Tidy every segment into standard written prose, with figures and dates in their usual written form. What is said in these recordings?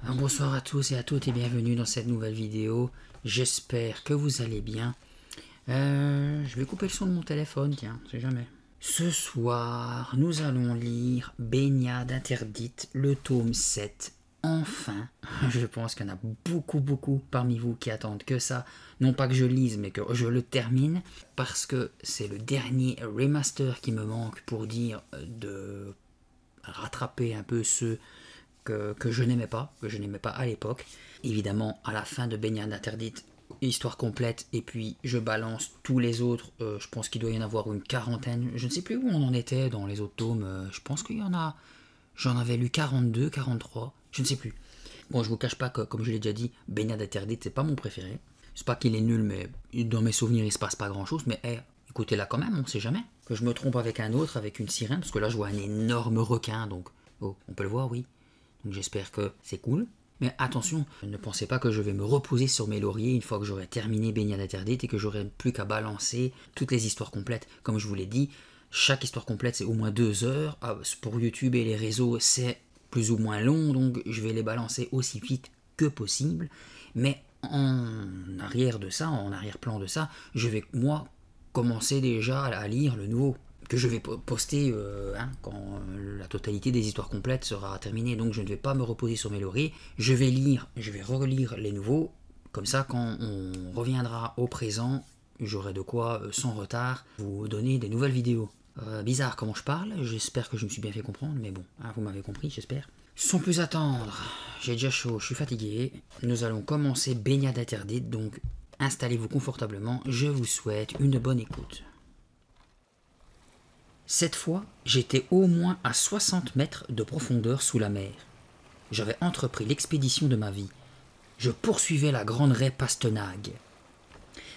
Bonsoir à tous et à toutes et bienvenue dans cette nouvelle vidéo. J'espère que vous allez bien. Je vais couper le son de mon téléphone, tiens, on sait jamais. Ce soir, nous allons lire Baignade interdite, le tome 7. Enfin, je pense qu'il y en a beaucoup parmi vous qui attendent que ça. Non pas que je lise, mais que je le termine. Parce que c'est le dernier remaster qui me manque pour dire de rattraper un peu ceux que je n'aimais pas, à l'époque. Évidemment, à la fin de Baignade interdite, histoire complète, et puis je balance tous les autres. Je pense qu'il doit y en avoir une quarantaine. Je ne sais plus où on en était dans les autres tomes. Je pense qu'il y en a. J'en avais lu 42, 43, je ne sais plus. Bon, je vous cache pas que, comme je l'ai déjà dit, Baignade interdite, c'est pas mon préféré. C'est pas qu'il est nul, mais dans mes souvenirs, il se passe pas grand chose. Mais écoutez-la quand même, on sait jamais. Que je me trompe avec un autre, avec une sirène, parce que là, je vois un énorme requin, donc. Oh, on peut le voir, oui. Donc j'espère que c'est cool. Mais attention, ne pensez pas que je vais me reposer sur mes lauriers une fois que j'aurai terminé Baignade interdite et que j'aurai plus qu'à balancer toutes les histoires complètes. Comme je vous l'ai dit, chaque histoire complète c'est au moins 2 heures. Pour YouTube et les réseaux c'est plus ou moins long, donc je vais les balancer aussi vite que possible. Mais en arrière de ça, en arrière-plan de ça, je vais moi commencer déjà à lire le nouveau que je vais poster quand la totalité des histoires complètes sera terminée. Donc je ne vais pas me reposer sur mes lauriers. Je vais relire les nouveaux. Comme ça, quand on reviendra au présent, j'aurai de quoi, sans retard, vous donner des nouvelles vidéos. Bizarre comment je parle, j'espère que je me suis bien fait comprendre, mais bon, vous m'avez compris, j'espère. Sans plus attendre, j'ai déjà chaud, je suis fatigué. Nous allons commencer Baignade interdite, donc installez-vous confortablement. Je vous souhaite une bonne écoute. Cette fois, j'étais au moins à 60 mètres de profondeur sous la mer. J'avais entrepris l'expédition de ma vie. Je poursuivais la grande raie Pastenague.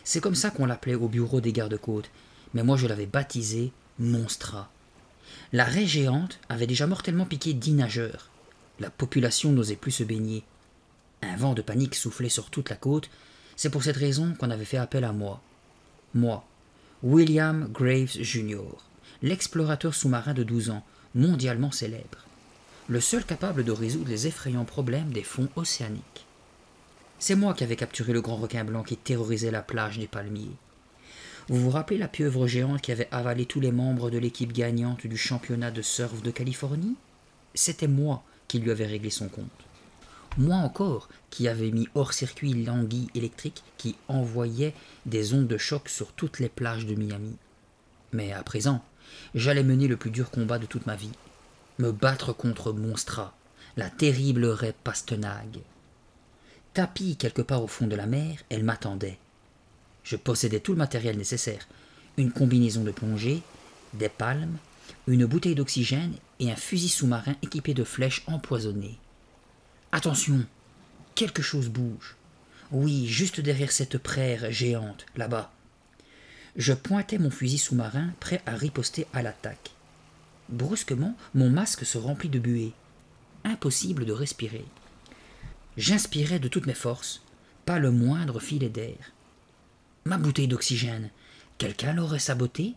C'est comme ça qu'on l'appelait au bureau des gardes-côtes, mais moi je l'avais baptisée Monstra. La raie géante avait déjà mortellement piqué 10 nageurs. La population n'osait plus se baigner. Un vent de panique soufflait sur toute la côte. C'est pour cette raison qu'on avait fait appel à moi. Moi, William Graves Jr., l'explorateur sous-marin de 12 ans, mondialement célèbre, le seul capable de résoudre les effrayants problèmes des fonds océaniques. C'est moi qui avais capturé le grand requin blanc qui terrorisait la plage des palmiers. Vous vous rappelez la pieuvre géante qui avait avalé tous les membres de l'équipe gagnante du championnat de surf de Californie? C'était moi qui lui avais réglé son compte. Moi encore qui avais mis hors circuit l'anguille électrique qui envoyait des ondes de choc sur toutes les plages de Miami. Mais à présent, j'allais mener le plus dur combat de toute ma vie, me battre contre Monstra, la terrible raie Pastenague. Tapie quelque part au fond de la mer, elle m'attendait. Je possédais tout le matériel nécessaire, une combinaison de plongée, des palmes, une bouteille d'oxygène et un fusil sous-marin équipé de flèches empoisonnées. Attention, quelque chose bouge. Oui, juste derrière cette praire géante, là-bas. Je pointais mon fusil sous-marin, prêt à riposter à l'attaque. Brusquement, mon masque se remplit de buée. Impossible de respirer. J'inspirais de toutes mes forces, pas le moindre filet d'air. Ma bouteille d'oxygène, quelqu'un l'aurait sabotée?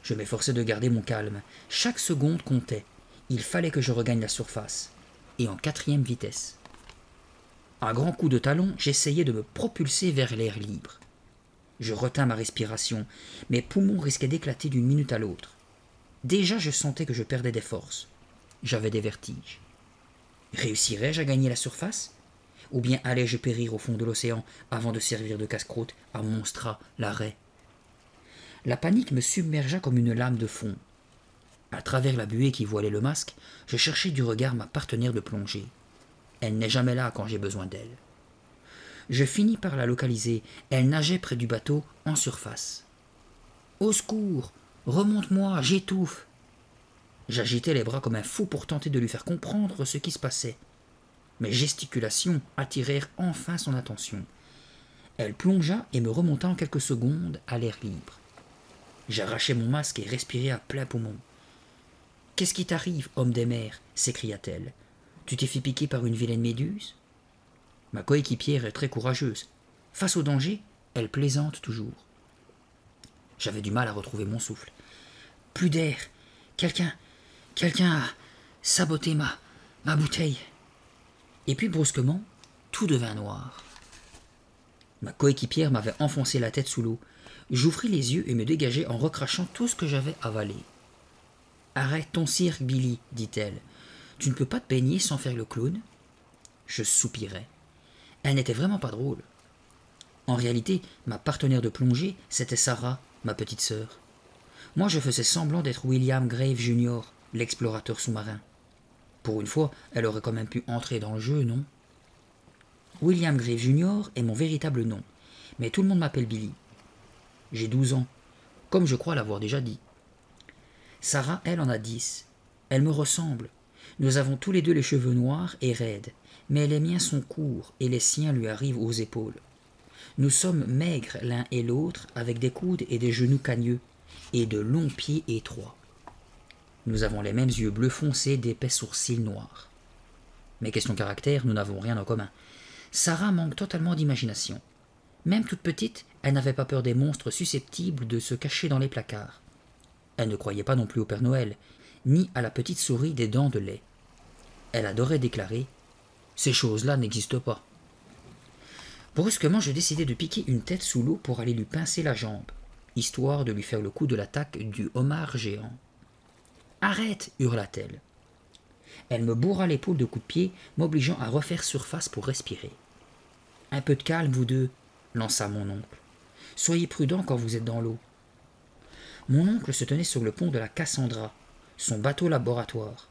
Je m'efforçais de garder mon calme. Chaque seconde comptait. Il fallait que je regagne la surface. Et en 4e vitesse. À grands coups de talon, j'essayais de me propulser vers l'air libre. Je retins ma respiration, mes poumons risquaient d'éclater d'une minute à l'autre. Déjà je sentais que je perdais des forces. J'avais des vertiges. Réussirais-je à gagner la surface? Ou bien allais-je périr au fond de l'océan avant de servir de casse-croûte à Monstra, la raie? La panique me submergea comme une lame de fond. À travers la buée qui voilait le masque, je cherchais du regard ma partenaire de plongée. Elle n'est jamais là quand j'ai besoin d'elle. Je finis par la localiser. Elle nageait près du bateau, en surface. « Au secours! Remonte-moi, j'étouffe !» J'agitais les bras comme un fou pour tenter de lui faire comprendre ce qui se passait. Mes gesticulations attirèrent enfin son attention. Elle plongea et me remonta en quelques secondes à l'air libre. J'arrachai mon masque et respirai à plein poumon. « Qu'est-ce qui t'arrive, homme des mers » s'écria-t-elle. « Tu t'es fait piquer par une vilaine méduse ?» Ma coéquipière est très courageuse. Face au danger, elle plaisante toujours. J'avais du mal à retrouver mon souffle. Plus d'air. Quelqu'un a saboté ma bouteille. Et puis brusquement, tout devint noir. Ma coéquipière m'avait enfoncé la tête sous l'eau. J'ouvris les yeux et me dégageai en recrachant tout ce que j'avais avalé. « Arrête ton cirque, Billy, dit-elle. Tu ne peux pas te baigner sans faire le clown ?» Je soupirai. Elle n'était vraiment pas drôle. En réalité, ma partenaire de plongée, c'était Sarah, ma petite sœur. Moi, je faisais semblant d'être William Grave Jr., l'explorateur sous-marin. Pour une fois, elle aurait quand même pu entrer dans le jeu, non? William Grave Jr. est mon véritable nom, mais tout le monde m'appelle Billy. J'ai 12 ans, comme je crois l'avoir déjà dit. Sarah, elle, en a 10. Elle me ressemble. Nous avons tous les deux les cheveux noirs et raides, mais les miens sont courts et les siens lui arrivent aux épaules. Nous sommes maigres l'un et l'autre, avec des coudes et des genoux cagneux, et de longs pieds étroits. Nous avons les mêmes yeux bleus foncés d'épais sourcils noirs. Mais question caractère, nous n'avons rien en commun. Sarah manque totalement d'imagination. Même toute petite, elle n'avait pas peur des monstres susceptibles de se cacher dans les placards. Elle ne croyait pas non plus au Père Noël, ni à la petite souris des dents de lait. Elle adorait déclarer « Ces choses-là n'existent pas ». Brusquement, je décidai de piquer une tête sous l'eau pour aller lui pincer la jambe, histoire de lui faire le coup de l'attaque du homard géant. « Arrête !» hurla-t-elle. Elle me bourra l'épaule de coups de pied, m'obligeant à refaire surface pour respirer. « Un peu de calme, vous deux !» lança mon oncle. « Soyez prudents quand vous êtes dans l'eau. » Mon oncle se tenait sur le pont de la Cassandra, son bateau laboratoire.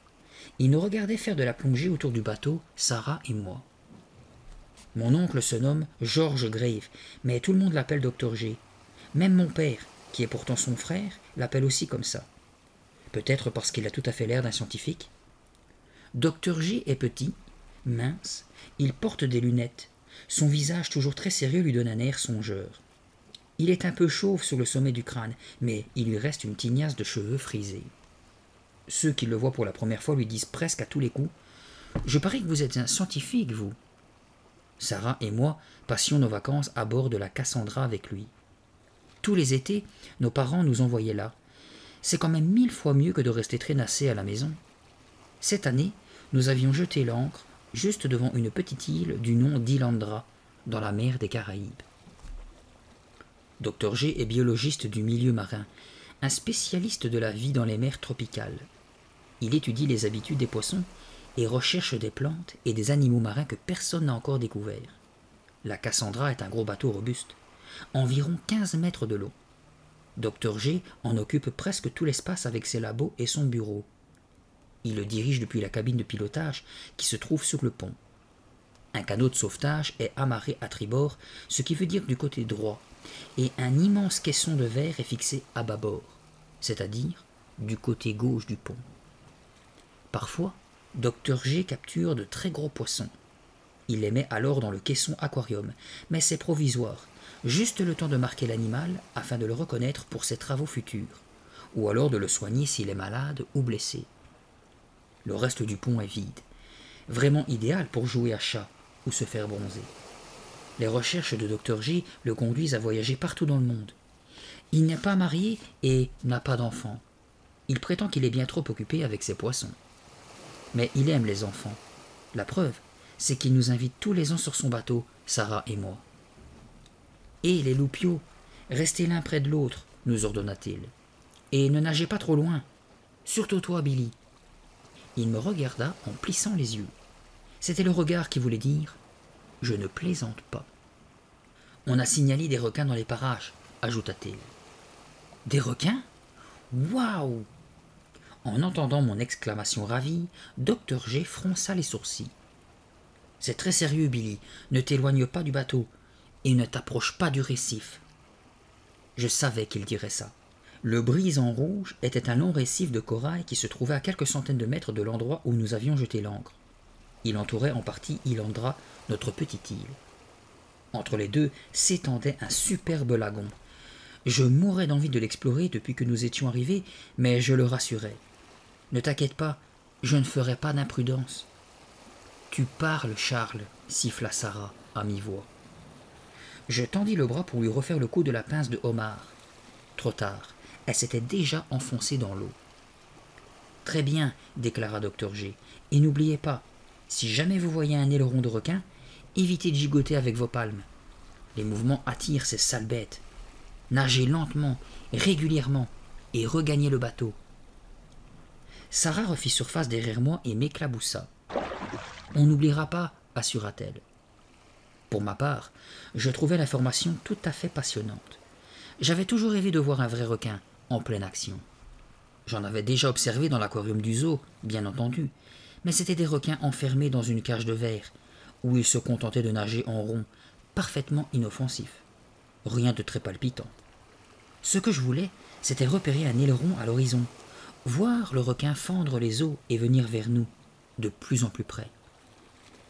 Il nous regardait faire de la plongée autour du bateau, Sarah et moi. Mon oncle se nomme George Grave, mais tout le monde l'appelle Dr G. Même mon père, qui est pourtant son frère, l'appelle aussi comme ça. Peut-être parce qu'il a tout à fait l'air d'un scientifique. Dr G est petit, mince, il porte des lunettes. Son visage toujours très sérieux lui donne un air songeur. Il est un peu chauve sur le sommet du crâne, mais il lui reste une tignasse de cheveux frisés. Ceux qui le voient pour la première fois lui disent presque à tous les coups « Je parie que vous êtes un scientifique, vous !» Sarah et moi passions nos vacances à bord de la Cassandra avec lui. Tous les étés, nos parents nous envoyaient là. C'est quand même 1000 fois mieux que de rester traînassés à la maison. Cette année, nous avions jeté l'ancre juste devant une petite île du nom d'Ilandra, dans la mer des Caraïbes. Dr G est biologiste du milieu marin, un spécialiste de la vie dans les mers tropicales. Il étudie les habitudes des poissons et recherche des plantes et des animaux marins que personne n'a encore découverts. La Cassandra est un gros bateau robuste, environ 15 mètres de long. Dr G en occupe presque tout l'espace avec ses labos et son bureau. Il le dirige depuis la cabine de pilotage qui se trouve sur le pont. Un canot de sauvetage est amarré à tribord, ce qui veut dire du côté droit, et un immense caisson de verre est fixé à bâbord, c'est-à-dire du côté gauche du pont. Parfois, Dr G capture de très gros poissons. Il les met alors dans le caisson aquarium, mais c'est provisoire, juste le temps de marquer l'animal afin de le reconnaître pour ses travaux futurs, ou alors de le soigner s'il est malade ou blessé. Le reste du pont est vide, vraiment idéal pour jouer à chat ou se faire bronzer. Les recherches de Dr J le conduisent à voyager partout dans le monde. Il n'est pas marié et n'a pas d'enfant. Il prétend qu'il est bien trop occupé avec ses poissons. Mais il aime les enfants. La preuve, c'est qu'il nous invite tous les ans sur son bateau, Sarah et moi. « Et les loupiaux, restez l'un près de l'autre, nous ordonna-t-il. Et ne nagez pas trop loin. Surtout toi, Billy. » Il me regarda en plissant les yeux. C'était le regard qui voulait dire « Je ne plaisante pas. » « On a signalé des requins dans les parages, » ajouta-t-il. « Des requins ? Waouh !» En entendant mon exclamation ravie, Dr G fronça les sourcils. « C'est très sérieux, Billy. Ne t'éloigne pas du bateau et ne t'approche pas du récif. » Je savais qu'il dirait ça. Le Brison Rouge était un long récif de corail qui se trouvait à quelques centaines de mètres de l'endroit où nous avions jeté l'ancre. Il entourait en partie Ilandra, notre petite île. Entre les deux s'étendait un superbe lagon. Je mourais d'envie de l'explorer depuis que nous étions arrivés, mais je le rassurais. « Ne t'inquiète pas, je ne ferai pas d'imprudence. »« Tu parles, Charles, » siffla Sarah à mi-voix. Je tendis le bras pour lui refaire le coup de la pince de homard. Trop tard, elle s'était déjà enfoncée dans l'eau. « Très bien, » déclara Dr G. « Et n'oubliez pas, Si jamais vous voyez un aileron de requin, évitez de gigoter avec vos palmes. Les mouvements attirent ces sales bêtes. Nagez lentement, régulièrement, et regagnez le bateau. Sarah refit surface derrière moi et m'éclaboussa. On n'oubliera pas, assura-t-elle. Pour ma part, je trouvais l'information tout à fait passionnante. J'avais toujours rêvé de voir un vrai requin en pleine action. J'en avais déjà observé dans l'aquarium du zoo, bien entendu, mais c'étaient des requins enfermés dans une cage de verre, où ils se contentaient de nager en rond, parfaitement inoffensifs. Rien de très palpitant. Ce que je voulais, c'était repérer un aileron à l'horizon, voir le requin fendre les eaux et venir vers nous, de plus en plus près.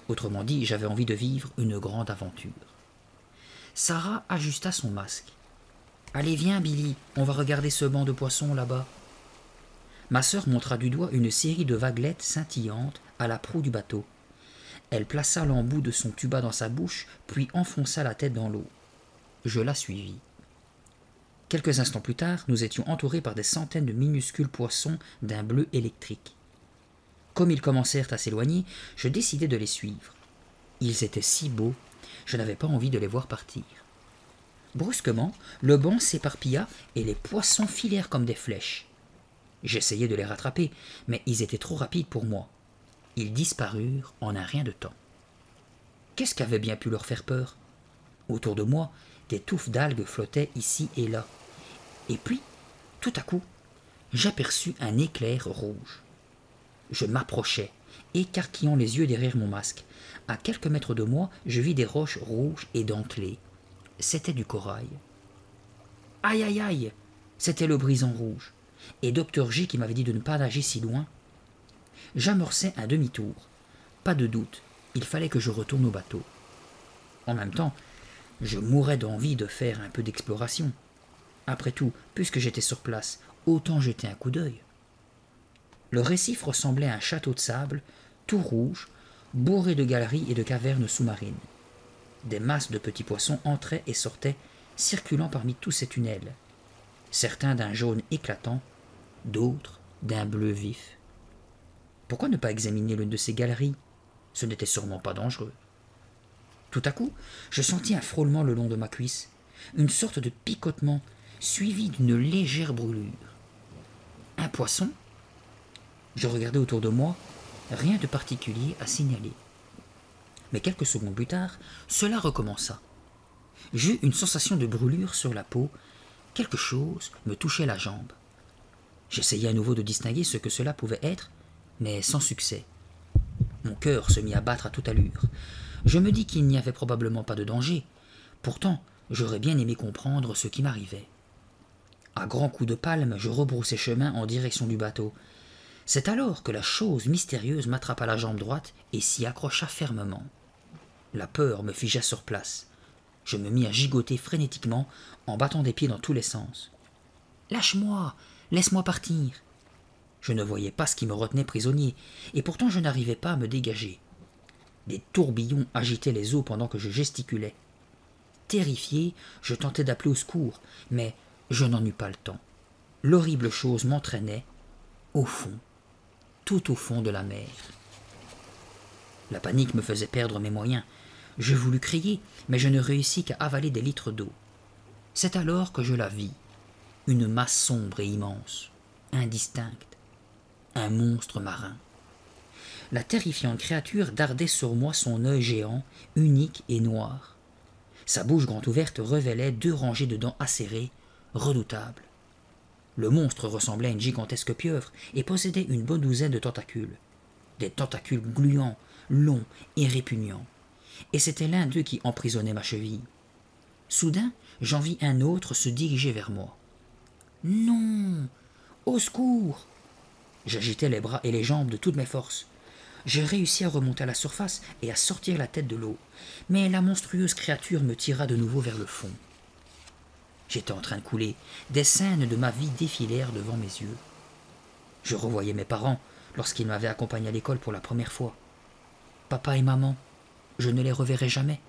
Autrement dit, j'avais envie de vivre une grande aventure. Sarah ajusta son masque. « Allez, viens, Billy, on va regarder ce banc de poissons là-bas. » Ma sœur montra du doigt une série de vaguelettes scintillantes à la proue du bateau. Elle plaça l'embout de son tuba dans sa bouche, puis enfonça la tête dans l'eau. Je la suivis. Quelques instants plus tard, nous étions entourés par des centaines de minuscules poissons d'un bleu électrique. Comme ils commencèrent à s'éloigner, je décidai de les suivre. Ils étaient si beaux, je n'avais pas envie de les voir partir. Brusquement, le banc s'éparpilla et les poissons filèrent comme des flèches. J'essayai de les rattraper, mais ils étaient trop rapides pour moi. Ils disparurent en un rien de temps. Qu'est-ce qu'avait bien pu leur faire peur? Autour de moi, des touffes d'algues flottaient ici et là. Et puis, tout à coup, j'aperçus un éclair rouge. Je m'approchai, écarquillant les yeux derrière mon masque. À quelques mètres de moi, je vis des roches rouges et dentelées. C'était du corail. Aïe aïe aïe! C'était le brisant rouge. Et Dr J qui m'avait dit de ne pas nager si loin. J'amorçai un demi-tour. Pas de doute, il fallait que je retourne au bateau. En même temps, je mourais d'envie de faire un peu d'exploration. Après tout, puisque j'étais sur place, autant jeter un coup d'œil. Le récif ressemblait à un château de sable, tout rouge, bourré de galeries et de cavernes sous-marines. Des masses de petits poissons entraient et sortaient, circulant parmi tous ces tunnels. Certains d'un jaune éclatant, d'autres d'un bleu vif. Pourquoi ne pas examiner l'une de ces galeries? Ce n'était sûrement pas dangereux. Tout à coup, je sentis un frôlement le long de ma cuisse, une sorte de picotement, suivi d'une légère brûlure. Un poisson? Je regardai autour de moi, rien de particulier à signaler. Mais quelques secondes plus tard, cela recommença. J'eus une sensation de brûlure sur la peau, quelque chose me touchait la jambe. J'essayai à nouveau de distinguer ce que cela pouvait être, mais sans succès. Mon cœur se mit à battre à toute allure. Je me dis qu'il n'y avait probablement pas de danger. Pourtant, j'aurais bien aimé comprendre ce qui m'arrivait. À grands coups de palme, je rebroussai chemin en direction du bateau. C'est alors que la chose mystérieuse m'attrapa la jambe droite et s'y accrocha fermement. La peur me figea sur place. Je me mis à gigoter frénétiquement en battant des pieds dans tous les sens. « Lâche-moi! Laisse-moi partir !» Je ne voyais pas ce qui me retenait prisonnier, et pourtant je n'arrivais pas à me dégager. Des tourbillons agitaient les eaux pendant que je gesticulais. Terrifié, je tentais d'appeler au secours, mais je n'en eus pas le temps. L'horrible chose m'entraînait, au fond, tout au fond de la mer. La panique me faisait perdre mes moyens. Je voulus crier, mais je ne réussis qu'à avaler des litres d'eau. C'est alors que je la vis, une masse sombre et immense, indistincte, un monstre marin. La terrifiante créature dardait sur moi son œil géant, unique et noir. Sa bouche grande ouverte révélait 2 rangées de dents acérées, redoutables. Le monstre ressemblait à une gigantesque pieuvre et possédait une bonne douzaine de tentacules. Des tentacules gluants, longs et répugnants. Et c'était l'un d'eux qui emprisonnait ma cheville. Soudain, j'en vis un autre se diriger vers moi. « Non! Au secours !» J'agitais les bras et les jambes de toutes mes forces. Je réussis à remonter à la surface et à sortir la tête de l'eau, mais la monstrueuse créature me tira de nouveau vers le fond. J'étais en train de couler, des scènes de ma vie défilèrent devant mes yeux. Je revoyais mes parents lorsqu'ils m'avaient accompagné à l'école pour la première fois. Papa et maman, je ne les reverrai jamais.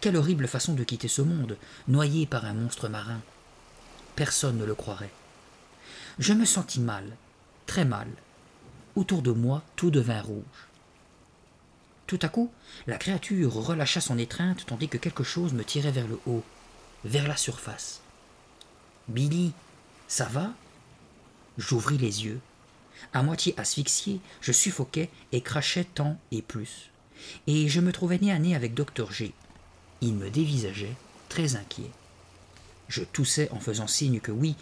Quelle horrible façon de quitter ce monde, noyé par un monstre marin. Personne ne le croirait. Je me sentis mal, très mal. Autour de moi, tout devint rouge. Tout à coup, la créature relâcha son étreinte tandis que quelque chose me tirait vers le haut, vers la surface. « Billy, ça va ?» J'ouvris les yeux. À moitié asphyxié, je suffoquais et crachais tant et plus. Et je me trouvais nez à nez avec Dr G. Il me dévisageait, très inquiet. Je toussais en faisant signe que oui,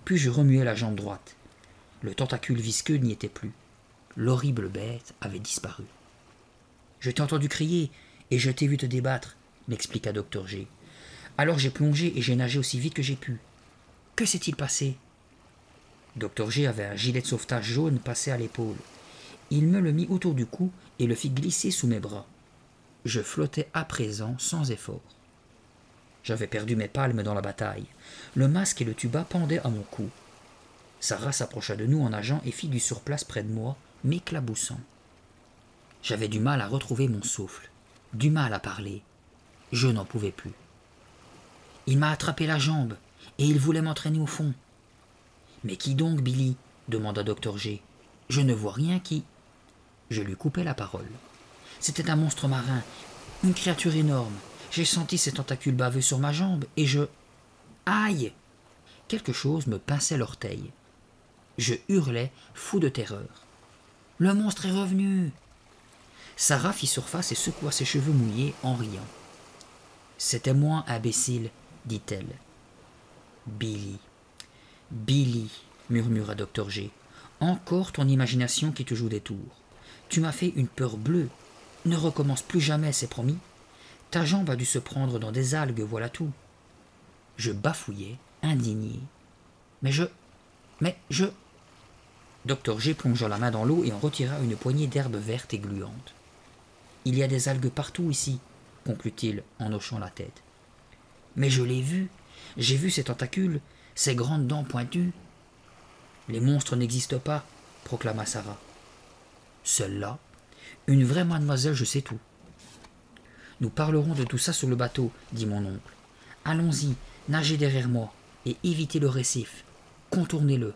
puis je remuais la jambe droite. Le tentacule visqueux n'y était plus. L'horrible bête avait disparu. « Je t'ai entendu crier et je t'ai vu te débattre, » m'expliqua Dr G. « Alors j'ai plongé et j'ai nagé aussi vite que j'ai pu. Que s'est-il passé ?» Dr G avait un gilet de sauvetage jaune passé à l'épaule. Il me le mit autour du cou et le fit glisser sous mes bras. Je flottais à présent sans effort. J'avais perdu mes palmes dans la bataille. Le masque et le tuba pendaient à mon cou. Sarah s'approcha de nous en nageant et fit du surplace près de moi, m'éclaboussant. J'avais du mal à retrouver mon souffle, du mal à parler. Je n'en pouvais plus. Il m'a attrapé la jambe et il voulait m'entraîner au fond. « Mais qui donc, Billy ?» demanda Dr G. « Je ne vois rien qui... » Je lui coupai la parole. C'était un monstre marin, une créature énorme. J'ai senti ses tentacules baveux sur ma jambe et je... Aïe ! Quelque chose me pinçait l'orteil. Je hurlais, fou de terreur. « Le monstre est revenu !» Sarah fit surface et secoua ses cheveux mouillés en riant. « C'était moi, imbécile, » dit-elle. « Billy, Billy, » murmura Dr G. « Encore ton imagination qui te joue des tours. Tu m'as fait une peur bleue. Ne recommence plus jamais, c'est promis. Ta jambe a dû se prendre dans des algues, voilà tout. » Je bafouillais, indigné. « Mais je... » Dr G plongea la main dans l'eau et en retira une poignée d'herbes vertes et gluantes. « Il y a des algues partout ici, » conclut-il en hochant la tête. « Mais je l'ai vu, j'ai vu ses tentacules, ses grandes dents pointues. »« Les monstres n'existent pas, » proclama Sarah. « Celle-là, une vraie mademoiselle, je sais tout. »« Nous parlerons de tout ça sur le bateau, » dit mon oncle. « Allons-y, nagez derrière moi et évitez le récif. Contournez-le. »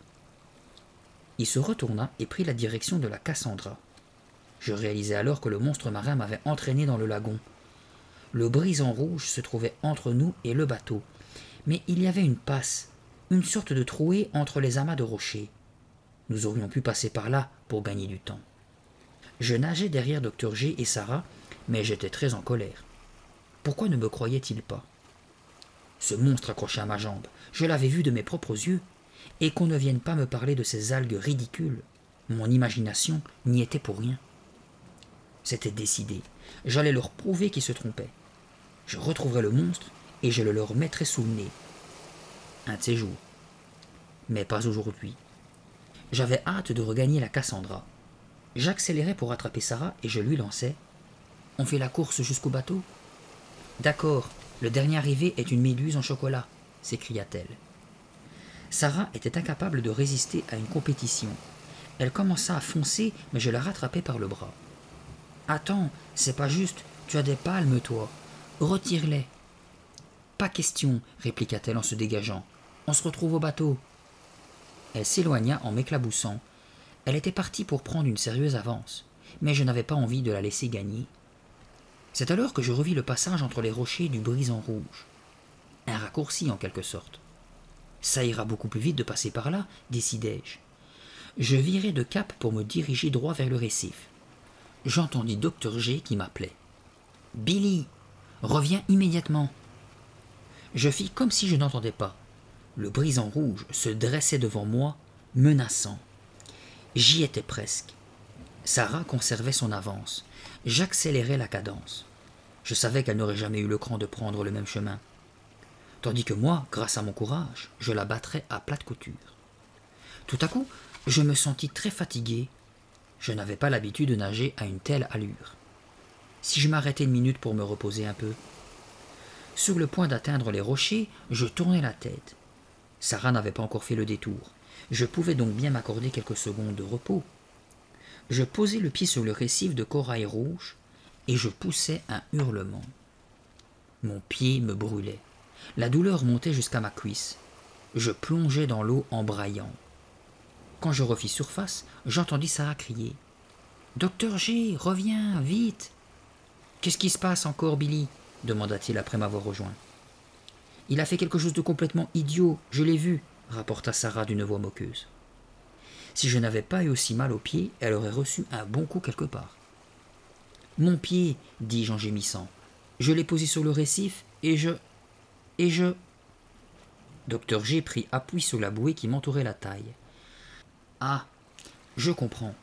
Il se retourna et prit la direction de la Cassandra. Je réalisai alors que le monstre marin m'avait entraîné dans le lagon. Le brison rouge se trouvait entre nous et le bateau, mais il y avait une passe, une sorte de trouée entre les amas de rochers. Nous aurions pu passer par là pour gagner du temps. Je nageais derrière Dr G et Sarah, mais j'étais très en colère. Pourquoi ne me croyait-il pas? Ce monstre accroché à ma jambe, je l'avais vu de mes propres yeux, et qu'on ne vienne pas me parler de ces algues ridicules. Mon imagination n'y était pour rien. C'était décidé. J'allais leur prouver qu'ils se trompaient. Je retrouverais le monstre et je le leur mettrais sous le nez. Un de ces jours. Mais pas aujourd'hui. J'avais hâte de regagner la Cassandra. J'accélérais pour attraper Sarah et je lui lançais. « On fait la course jusqu'au bateau ?»« D'accord, le dernier arrivé est une méduse en chocolat, » s'écria-t-elle. Sarah était incapable de résister à une compétition. Elle commença à foncer, mais je la rattrapai par le bras. « Attends, c'est pas juste, tu as des palmes, toi. Retire-les. »« Pas question, » répliqua-t-elle en se dégageant. « On se retrouve au bateau. » Elle s'éloigna en m'éclaboussant. Elle était partie pour prendre une sérieuse avance, mais je n'avais pas envie de la laisser gagner. C'est alors que je revis le passage entre les rochers du Brison rouge. Un raccourci en quelque sorte. Ça ira beaucoup plus vite de passer par là, décidai-je. Je virai de cap pour me diriger droit vers le récif. J'entendis Dr G qui m'appelait. « Billy, reviens immédiatement !» Je fis comme si je n'entendais pas. Le Brison rouge se dressait devant moi, menaçant. J'y étais presque. Sarah conservait son avance. J'accélérais la cadence. Je savais qu'elle n'aurait jamais eu le cran de prendre le même chemin. Tandis que moi, grâce à mon courage, je la battrais à plate couture. Tout à coup, je me sentis très fatigué. Je n'avais pas l'habitude de nager à une telle allure. Si je m'arrêtais une minute pour me reposer un peu. Sur le point d'atteindre les rochers, je tournai la tête. Sarah n'avait pas encore fait le détour. Je pouvais donc bien m'accorder quelques secondes de repos. Je posai le pied sur le récif de corail rouge et je poussai un hurlement. Mon pied me brûlait. La douleur montait jusqu'à ma cuisse. Je plongeais dans l'eau en braillant. Quand je refis surface, j'entendis Sarah crier. « Docteur G, reviens, vite !» Qu'est-ce qui se passe encore, Billy demanda-t-il après m'avoir rejoint. Il a fait quelque chose de complètement idiot, je l'ai vu, rapporta Sarah d'une voix moqueuse. Si je n'avais pas eu aussi mal au pied, elle aurait reçu un bon coup quelque part. Mon pied, dis-je en gémissant. Je l'ai posé sur le récif et je. Docteur G prit appui sur la bouée qui m'entourait la taille. Ah, je comprends.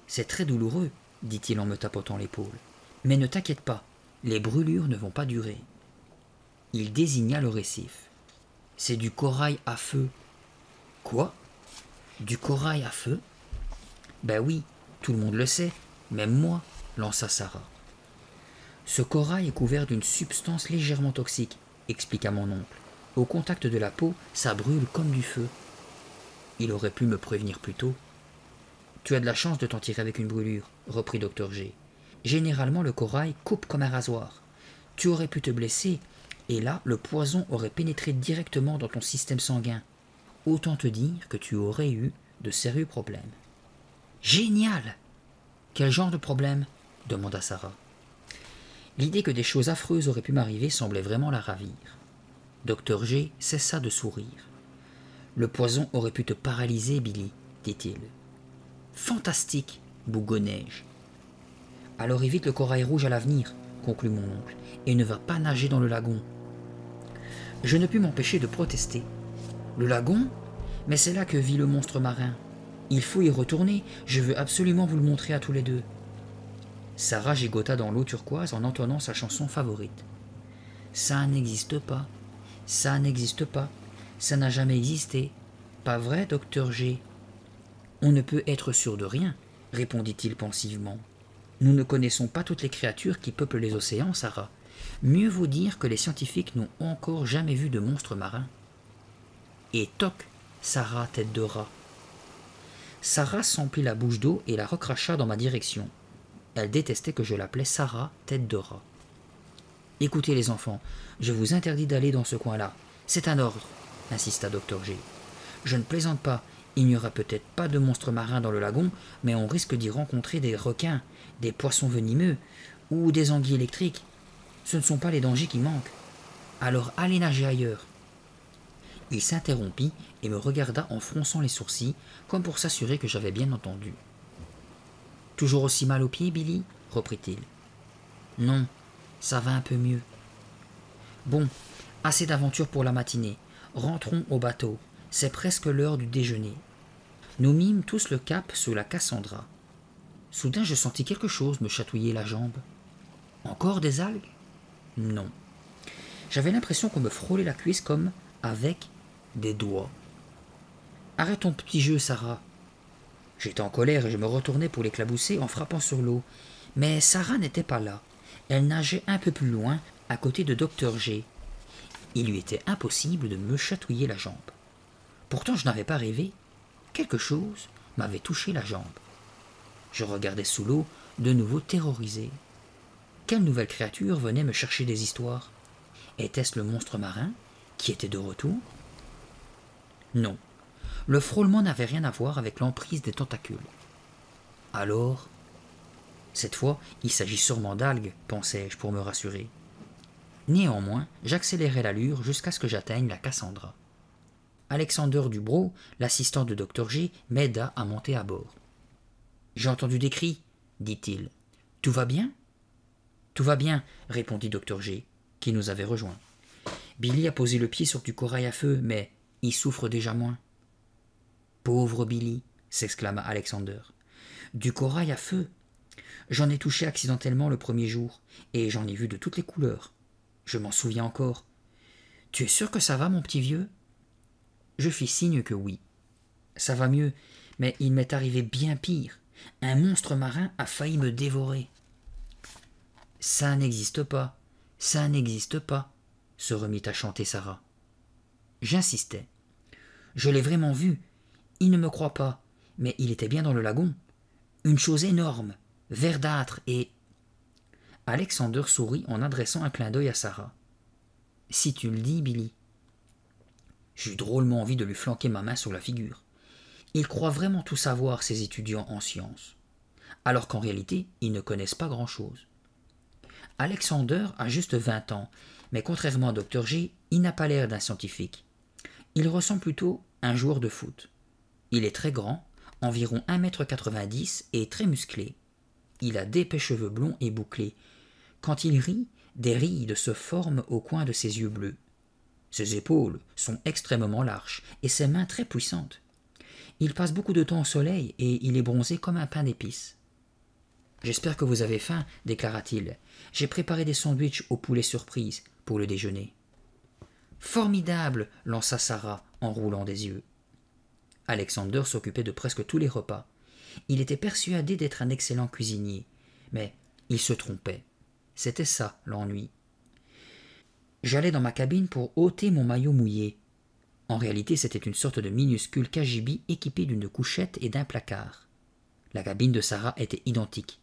C'est très douloureux, dit-il en me tapotant l'épaule. Mais ne t'inquiète pas, les brûlures ne vont pas durer. Il désigna le récif. C'est du corail à feu. Quoi? Du corail à feu? Ben oui, tout le monde le sait, même moi, lança Sarah. Ce corail est couvert d'une substance légèrement toxique, expliqua mon oncle. Au contact de la peau, ça brûle comme du feu. Il aurait pu me prévenir plus tôt. Tu as de la chance de t'en tirer avec une brûlure, reprit Dr G. Généralement, le corail coupe comme un rasoir. Tu aurais pu te blesser, et là, le poison aurait pénétré directement dans ton système sanguin. Autant te dire que tu aurais eu de sérieux problèmes. Génial! Quel genre de problème? Demanda Sarah. L'idée que des choses affreuses auraient pu m'arriver semblait vraiment la ravir. Dr G cessa de sourire. Le poison aurait pu te paralyser, Billy, dit-il. Fantastique, bougonnai-je. Alors évite le corail rouge à l'avenir, conclut mon oncle, et ne va pas nager dans le lagon. Je ne pus m'empêcher de protester. Le lagon? Mais c'est là que vit le monstre marin. Il faut y retourner, je veux absolument vous le montrer à tous les deux. Sarah gigota dans l'eau turquoise en entonnant sa chanson favorite. Ça n'existe pas, ça n'existe pas, ça n'a jamais existé. Pas vrai, docteur G? On ne peut être sûr de rien, répondit-il pensivement. Nous ne connaissons pas toutes les créatures qui peuplent les océans, Sarah. Mieux vaut dire que les scientifiques n'ont encore jamais vu de monstres marins. Et toc, Sarah, tête de rat. Sarah s'emplit la bouche d'eau et la recracha dans ma direction. Elle détestait que je l'appelais Sarah, tête de rat. Écoutez les enfants, je vous interdis d'aller dans ce coin-là. C'est un ordre, insista Dr G. Je ne plaisante pas, il n'y aura peut-être pas de monstres marins dans le lagon, mais on risque d'y rencontrer des requins, des poissons venimeux ou des anguilles électriques. Ce ne sont pas les dangers qui manquent. Alors allez nager ailleurs. Il s'interrompit et me regarda en fronçant les sourcils, comme pour s'assurer que j'avais bien entendu. « Toujours aussi mal aux pieds, Billy ?» reprit-il. « Non, ça va un peu mieux. »« Bon, assez d'aventures pour la matinée. Rentrons au bateau. C'est presque l'heure du déjeuner. » Nous mîmes tous le cap sous la Cassandra. Soudain, je sentis quelque chose me chatouiller la jambe. Encore des algues? Non. J'avais l'impression qu'on me frôlait la cuisse comme avec des doigts. Arrête ton petit jeu, Sarah. J'étais en colère et je me retournais pour l'éclabousser en frappant sur l'eau. Mais Sarah n'était pas là. Elle nageait un peu plus loin, à côté de Dr G. Il lui était impossible de me chatouiller la jambe. Pourtant, je n'avais pas rêvé. Quelque chose m'avait touché la jambe. Je regardais sous l'eau, de nouveau terrorisé. Quelle nouvelle créature venait me chercher des histoires? Était-ce le monstre marin qui était de retour? Non, le frôlement n'avait rien à voir avec l'emprise des tentacules. Alors, cette fois, il s'agit sûrement d'algues, pensai-je pour me rassurer. Néanmoins, j'accélérai l'allure jusqu'à ce que j'atteigne la Cassandra. Alexander Dubrow, l'assistant de Dr G, m'aida à monter à bord. « J'ai entendu des cris, dit-il. Tout va bien? Tout va bien, répondit Dr G, qui nous avait rejoints. Billy a posé le pied sur du corail à feu, mais il souffre déjà moins. Pauvre Billy, s'exclama Alexander. Du corail à feu? J'en ai touché accidentellement le premier jour, et j'en ai vu de toutes les couleurs. Je m'en souviens encore. Tu es sûr que ça va, mon petit vieux? Je fis signe que oui. Ça va mieux, mais il m'est arrivé bien pire. Un monstre marin a failli me dévorer. Ça n'existe pas, ça n'existe pas, se remit à chanter Sarah. J'insistais. Je l'ai vraiment vu. Il ne me croit pas, mais il était bien dans le lagon. Une chose énorme, verdâtre et... Alexander sourit en adressant un clin d'œil à Sarah. Si tu le dis, Billy. J'eus drôlement envie de lui flanquer ma main sur la figure. Ils croient vraiment tout savoir, ces étudiants en sciences, alors qu'en réalité, ils ne connaissent pas grand-chose. Alexander a juste 20 ans, mais contrairement à Dr. G, il n'a pas l'air d'un scientifique. Il ressemble plutôt à un joueur de foot. Il est très grand, environ 1,90 m et très musclé. Il a d'épais cheveux blonds et bouclés. Quand il rit, des rides se forment au coin de ses yeux bleus. Ses épaules sont extrêmement larges et ses mains très puissantes. Il passe beaucoup de temps au soleil et il est bronzé comme un pain d'épices. « J'espère que vous avez faim, déclara-t-il. J'ai préparé des sandwichs au poulet surprise pour le déjeuner. Formidable, lança Sarah en roulant des yeux. Alexander s'occupait de presque tous les repas. Il était persuadé d'être un excellent cuisinier, mais il se trompait. C'était ça l'ennui. J'allais dans ma cabine pour ôter mon maillot mouillé. En réalité, c'était une sorte de minuscule cagibi équipée d'une couchette et d'un placard. La cabine de Sarah était identique.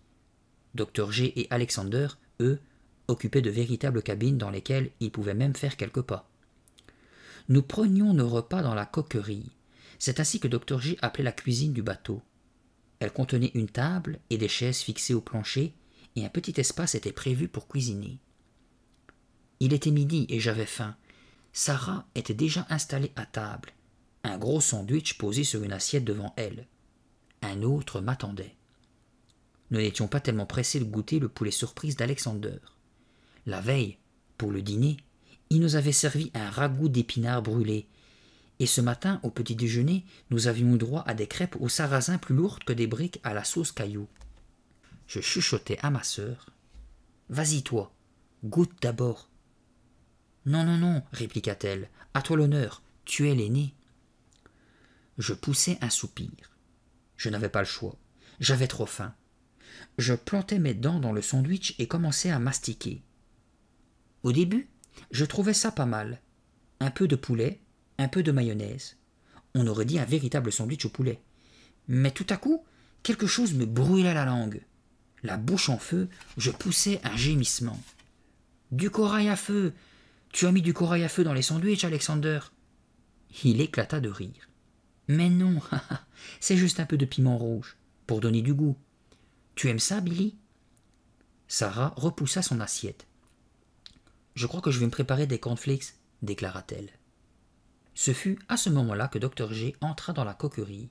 Dr. G et Alexander, eux, occupaient de véritables cabines dans lesquelles ils pouvaient même faire quelques pas. Nous prenions nos repas dans la coquerie. C'est ainsi que Dr. G appelait la cuisine du bateau. Elle contenait une table et des chaises fixées au plancher, et un petit espace était prévu pour cuisiner. Il était midi et j'avais faim. Sarah était déjà installée à table, un gros sandwich posé sur une assiette devant elle. Un autre m'attendait. Nous n'étions pas tellement pressés de goûter le poulet surprise d'Alexander. La veille, pour le dîner, il nous avait servi un ragoût d'épinards brûlés, et ce matin, au petit déjeuner, nous avions eu droit à des crêpes au sarrasin plus lourdes que des briques à la sauce caillou. Je chuchotai à ma sœur. « Vas-y, toi, goûte d'abord. »« Non, non, non, répliqua-t-elle, à toi l'honneur, tu es l'aîné. » Je poussai un soupir. Je n'avais pas le choix. J'avais trop faim. Je plantai mes dents dans le sandwich et commençai à mastiquer. Au début, je trouvais ça pas mal. Un peu de poulet, un peu de mayonnaise. On aurait dit un véritable sandwich au poulet. Mais tout à coup, quelque chose me brûla la langue. La bouche en feu, je poussai un gémissement. « Du corail à feu! Tu as mis du corail à feu dans les sandwichs, Alexander ?» Il éclata de rire. « Mais non, c'est juste un peu de piment rouge, pour donner du goût. Tu aimes ça, Billy ?» Sarah repoussa son assiette. « Je crois que je vais me préparer des cornflakes, » déclara-t-elle. Ce fut à ce moment-là que Dr. G entra dans la coquerie.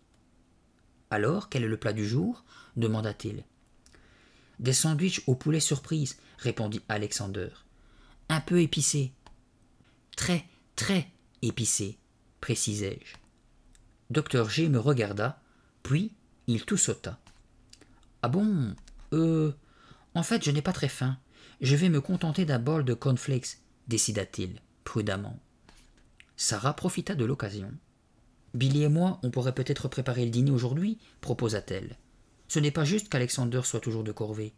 « Alors, quel est le plat du jour ?» demanda-t-il. « Des sandwichs au poulet surprise, » répondit Alexander. « Un peu épicé. »« Très, très épicé, » précisai-je. Dr. G me regarda, puis il toussota. « Ah bon, en fait, je n'ai pas très faim. Je vais me contenter d'un bol de cornflakes, » décida-t-il, prudemment. Sarah profita de l'occasion. « Billy et moi, on pourrait peut-être préparer le dîner aujourd'hui, » proposa-t-elle. « Ce n'est pas juste qu'Alexander soit toujours de corvée. »«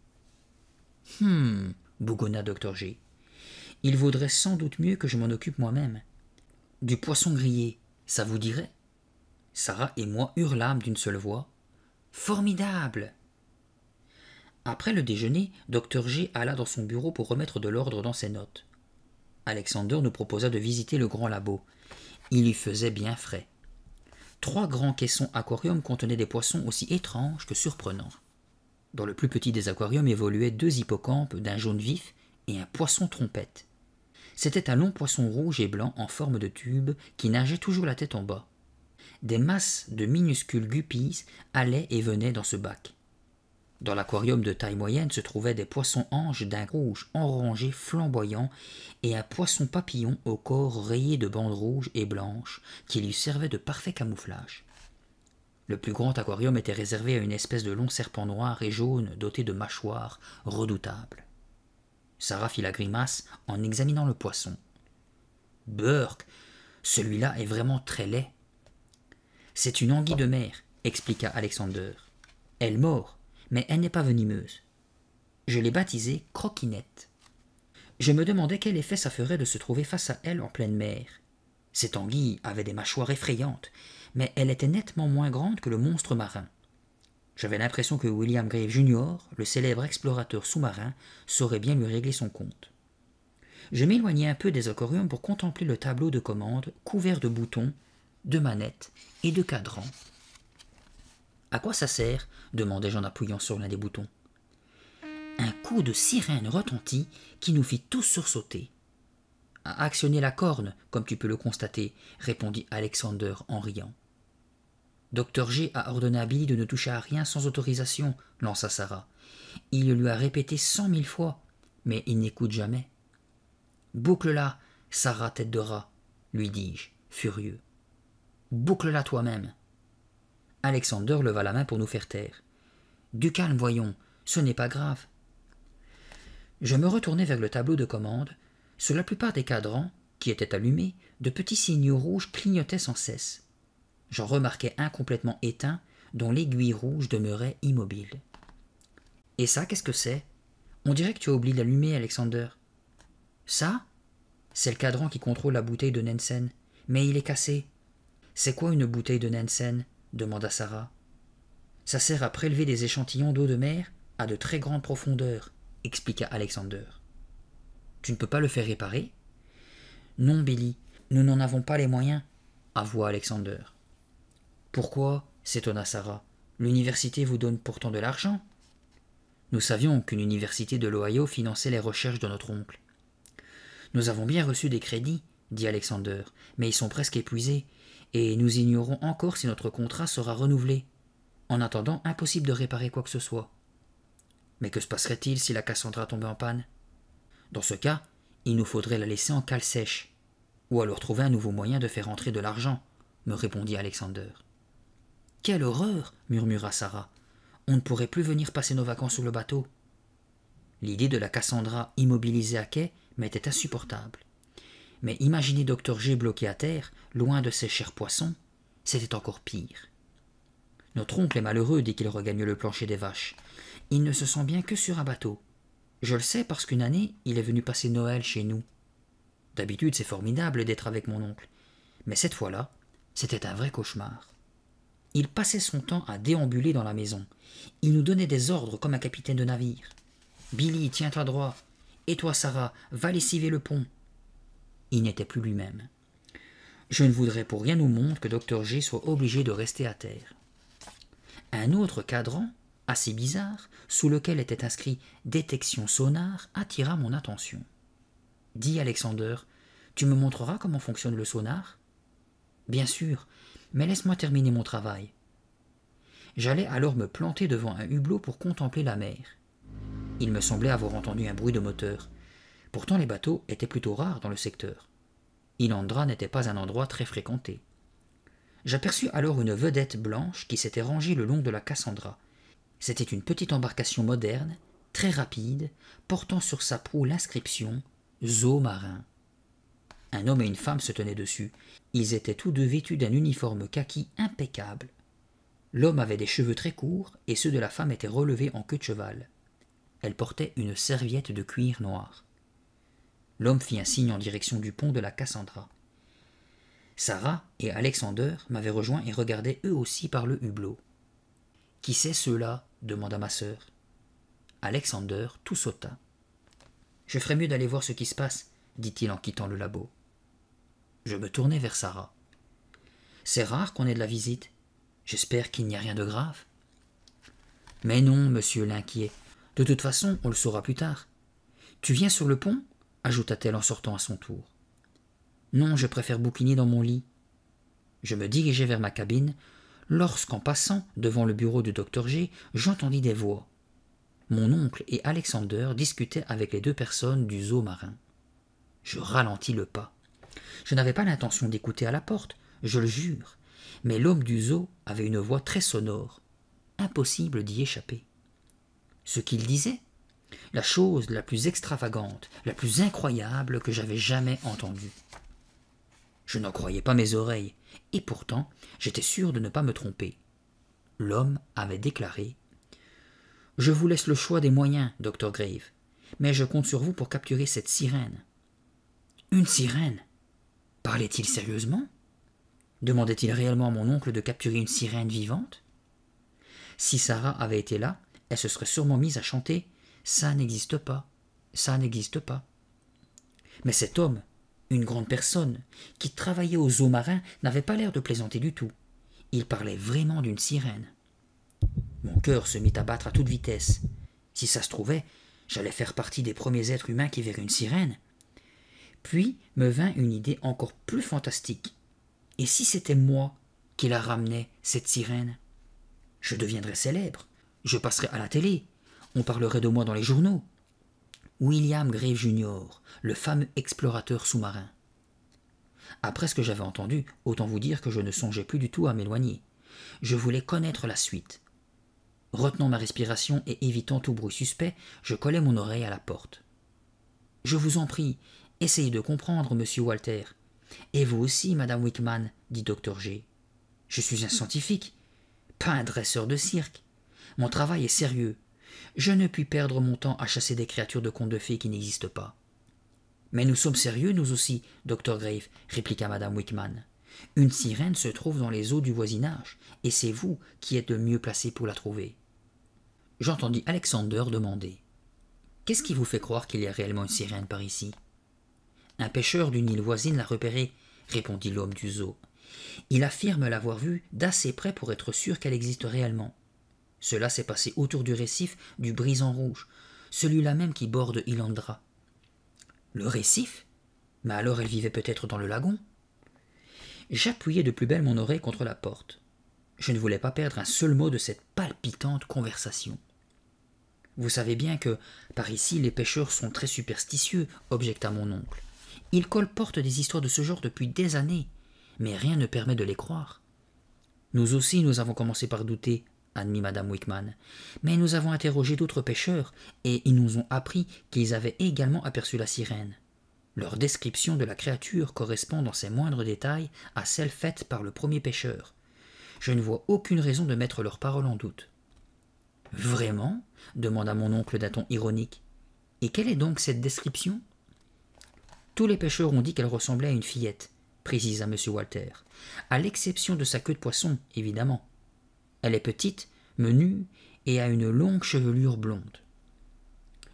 bougonna Dr. G. « Il vaudrait sans doute mieux que je m'en occupe moi-même. Du poisson grillé, ça vous dirait ?» Sarah et moi hurlâmes d'une seule voix. « Formidable !» Après le déjeuner, Dr. G alla dans son bureau pour remettre de l'ordre dans ses notes. Alexander nous proposa de visiter le grand labo. Il y faisait bien frais. 3 grands caissons aquariums contenaient des poissons aussi étranges que surprenants. Dans le plus petit des aquariums évoluaient 2 hippocampes d'un jaune vif et un poisson trompette. C'était un long poisson rouge et blanc en forme de tube qui nageait toujours la tête en bas. Des masses de minuscules guppies allaient et venaient dans ce bac. Dans l'aquarium de taille moyenne se trouvaient des poissons-anges d'un rouge orangé flamboyant et un poisson papillon au corps rayé de bandes rouges et blanches qui lui servaient de parfait camouflage. Le plus grand aquarium était réservé à une espèce de long serpent noir et jaune doté de mâchoires redoutables. Sarah fit la grimace en examinant le poisson. « Burk, celui-là est vraiment très laid. »« C'est une anguille de mer, » expliqua Alexander. « Elle mord, mais elle n'est pas venimeuse. Je l'ai baptisée Croquinette. Je me demandais quel effet ça ferait de se trouver face à elle en pleine mer. Cette anguille avait des mâchoires effrayantes, mais elle était nettement moins grande que le monstre marin. J'avais l'impression que William Grave Jr., le célèbre explorateur sous-marin, saurait bien lui régler son compte. Je m'éloignai un peu des aquariums pour contempler le tableau de commande couvert de boutons, de manettes et de cadrans. « À quoi ça sert ?» demandai-je en appuyant sur l'un des boutons. « Un coup de sirène retentit qui nous fit tous sursauter. « Actionnez la corne, comme tu peux le constater, répondit Alexander en riant. Dr G a ordonné à Billy de ne toucher à rien sans autorisation, lança Sarah. Il le lui a répété 100 000 fois, mais il n'écoute jamais. Boucle-la, Sarah tête de rat, lui dis-je, furieux. Boucle-la toi-même. Alexander leva la main pour nous faire taire. Du calme, voyons, ce n'est pas grave. Je me retournai vers le tableau de commande. Sur la plupart des cadrans, qui étaient allumés, de petits signaux rouges clignotaient sans cesse. J'en remarquai un complètement éteint, dont l'aiguille rouge demeurait immobile. « Et ça, qu'est-ce que c'est ? On dirait que tu as oublié d'allumer, Alexander. »« Ça ? C'est le cadran qui contrôle la bouteille de Nansen, mais il est cassé. »« C'est quoi une bouteille de Nansen ? » demanda Sarah. « Ça sert à prélever des échantillons d'eau de mer à de très grandes profondeurs, » expliqua Alexander. « Tu ne peux pas le faire réparer ? » ?»« Non, Billy, nous n'en avons pas les moyens, » avoua Alexander. « Pourquoi ? » s'étonna Sarah. « L'université vous donne pourtant de l'argent. » Nous savions qu'une université de l'Ohio finançait les recherches de notre oncle. « Nous avons bien reçu des crédits, » dit Alexander, « mais ils sont presque épuisés, et nous ignorons encore si notre contrat sera renouvelé. En attendant, impossible de réparer quoi que ce soit. » « Mais que se passerait-il si la Cassandra tombait en panne ? » ?»« Dans ce cas, il nous faudrait la laisser en cale sèche, ou alors trouver un nouveau moyen de faire entrer de l'argent, » me répondit Alexander. « Quelle horreur !» murmura Sarah. « On ne pourrait plus venir passer nos vacances sur le bateau. » L'idée de la Cassandra immobilisée à quai m'était insupportable. Mais imaginer Dr G bloqué à terre, loin de ses chers poissons, c'était encore pire. Notre oncle est malheureux dès qu'il regagne le plancher des vaches. Il ne se sent bien que sur un bateau. Je le sais parce qu'une année, il est venu passer Noël chez nous. D'habitude, c'est formidable d'être avec mon oncle. Mais cette fois-là, c'était un vrai cauchemar. Il passait son temps à déambuler dans la maison. Il nous donnait des ordres comme un capitaine de navire. « Billy, tiens-toi droit. Et toi, Sarah, va lessiver le pont. » Il n'était plus lui-même. Je ne voudrais pour rien au monde que Dr G soit obligé de rester à terre. Un autre cadran, assez bizarre, sous lequel était inscrit « Détection sonar » attira mon attention. « Dis, Alexander, tu me montreras comment fonctionne le sonar ?»« Bien sûr, mais laisse-moi terminer mon travail. » J'allais alors me planter devant un hublot pour contempler la mer. Il me semblait avoir entendu un bruit de moteur. Pourtant les bateaux étaient plutôt rares dans le secteur. Ilandra n'était pas un endroit très fréquenté. J'aperçus alors une vedette blanche qui s'était rangée le long de la Cassandra. C'était une petite embarcation moderne, très rapide, portant sur sa proue l'inscription « Zoo marin ». Un homme et une femme se tenaient dessus. Ils étaient tous deux vêtus d'un uniforme kaki impeccable. L'homme avait des cheveux très courts et ceux de la femme étaient relevés en queue de cheval. Elle portait une serviette de cuir noir. L'homme fit un signe en direction du pont de la Cassandra. Sarah et Alexander m'avaient rejoint et regardaient eux aussi par le hublot. « Qui c'est ceux-là » demanda ma sœur. Alexander tout sauta. « Je ferais mieux d'aller voir ce qui se passe, » dit-il en quittant le labo. Je me tournai vers Sarah. « C'est rare qu'on ait de la visite. J'espère qu'il n'y a rien de grave. »« Mais non, monsieur l'inquiet. De toute façon, on le saura plus tard. Tu viens sur le pont ?» ajouta-t-elle en sortant à son tour. « Non, je préfère bouquiner dans mon lit. » Je me dirigeai vers ma cabine, lorsqu'en passant devant le bureau du Dr G, j'entendis des voix. Mon oncle et Alexander discutaient avec les deux personnes du zoo marin. Je ralentis le pas. Je n'avais pas l'intention d'écouter à la porte, je le jure, mais l'homme du zoo avait une voix très sonore. Impossible d'y échapper. Ce qu'il disait, la chose la plus extravagante, la plus incroyable que j'avais jamais entendue. Je n'en croyais pas mes oreilles, et pourtant j'étais sûr de ne pas me tromper. L'homme avait déclaré « Je vous laisse le choix des moyens, Dr Grave, mais je compte sur vous pour capturer cette sirène. » Une sirène ? Parlait-il sérieusement ? Demandait-il réellement à mon oncle de capturer une sirène vivante ? Si Sarah avait été là, elle se serait sûrement mise à chanter « Ça n'existe pas, ça n'existe pas ». Mais cet homme, une grande personne, qui travaillait au zoo marin, n'avait pas l'air de plaisanter du tout. Il parlait vraiment d'une sirène. Mon cœur se mit à battre à toute vitesse. Si ça se trouvait, J'allais faire partie des premiers êtres humains qui verraient une sirène. Puis me vint une idée encore plus fantastique. Et si c'était moi qui la ramenais, cette sirène? Je deviendrais célèbre, je passerais à la télé, on parlerait de moi dans les journaux. William Grave Jr., le fameux explorateur sous-marin. Après ce que j'avais entendu, autant vous dire que je ne songeais plus du tout à m'éloigner. Je voulais connaître la suite. Retenant ma respiration et évitant tout bruit suspect, je collai mon oreille à la porte. « Je vous en prie, essayez de comprendre, monsieur Walter. Et vous aussi, madame Wickman, dit Dr. G. Je suis un scientifique, pas un dresseur de cirque. Mon travail est sérieux. Je ne puis perdre mon temps à chasser des créatures de contes de fées qui n'existent pas. » « Mais nous sommes sérieux, nous aussi, Dr. Grave, répliqua madame Wickman. Une sirène se trouve dans les eaux du voisinage, et c'est vous qui êtes le mieux placé pour la trouver. » J'entendis Alexander demander. « Qu'est-ce qui vous fait croire qu'il y a réellement une sirène par ici ?»« Un pêcheur d'une île voisine l'a repérée, répondit l'homme du zoo. Il affirme l'avoir vue d'assez près pour être sûr qu'elle existe réellement. Cela s'est passé autour du récif du Brison Rouge, celui-là même qui borde Ilandra. » « Le récif? Mais alors elle vivait peut-être dans le lagon ?» J'appuyai de plus belle mon oreille contre la porte. Je ne voulais pas perdre un seul mot de cette palpitante conversation. « Vous savez bien que, par ici, les pêcheurs sont très superstitieux, objecta mon oncle. Ils colportent des histoires de ce genre depuis des années, mais rien ne permet de les croire. »« Nous aussi, nous avons commencé par douter, » admit madame Wickman, « mais nous avons interrogé d'autres pêcheurs, et ils nous ont appris qu'ils avaient également aperçu la sirène. Leur description de la créature correspond dans ses moindres détails à celle faite par le premier pêcheur. Je ne vois aucune raison de mettre leurs paroles en doute. »« Vraiment ?» demanda mon oncle d'un ton ironique. « Et quelle est donc cette description ?»« Tous les pêcheurs ont dit qu'elle ressemblait à une fillette, » précisa M. Walter, « à l'exception de sa queue de poisson, évidemment. Elle est petite, menue, et a une longue chevelure blonde. »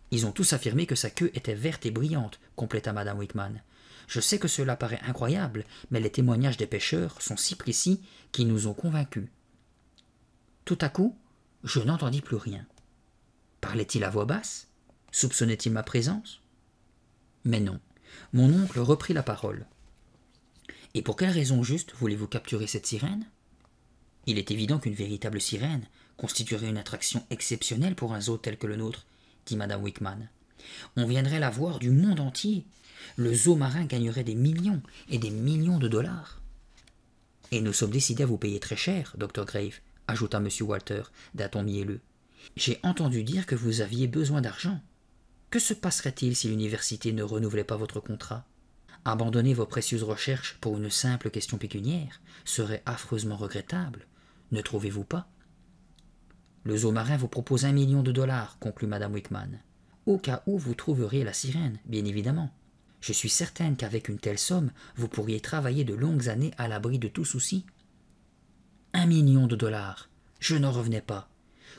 « Ils ont tous affirmé que sa queue était verte et brillante, » compléta madame Wickman. « Je sais que cela paraît incroyable, mais les témoignages des pêcheurs sont si précis qu'ils nous ont convaincus. » Tout à coup, je n'entendis plus rien. Parlait-il à voix basse? Soupçonnait-il ma présence? Mais non, mon oncle reprit la parole. « Et pour quelle raison juste voulez-vous capturer cette sirène? Il est évident qu'une véritable sirène constituerait une attraction exceptionnelle pour un zoo tel que le nôtre, dit madame Wickman. On viendrait la voir du monde entier. Le zoo marin gagnerait des millions et des millions de dollars. Et nous sommes décidés à vous payer très cher, Dr. Grave, ajouta M. Walter d'un ton mielleux. J'ai entendu dire que vous aviez besoin d'argent. Que se passerait-il si l'université ne renouvelait pas votre contrat? Abandonner vos précieuses recherches pour une simple question pécuniaire serait affreusement regrettable, ne trouvez-vous pas? Le zoo marin vous propose $1 million, conclut madame Wickman. Au cas où vous trouveriez la sirène, bien évidemment. Je suis certaine qu'avec une telle somme, vous pourriez travailler de longues années à l'abri de tout souci. $1 million, je n'en revenais pas.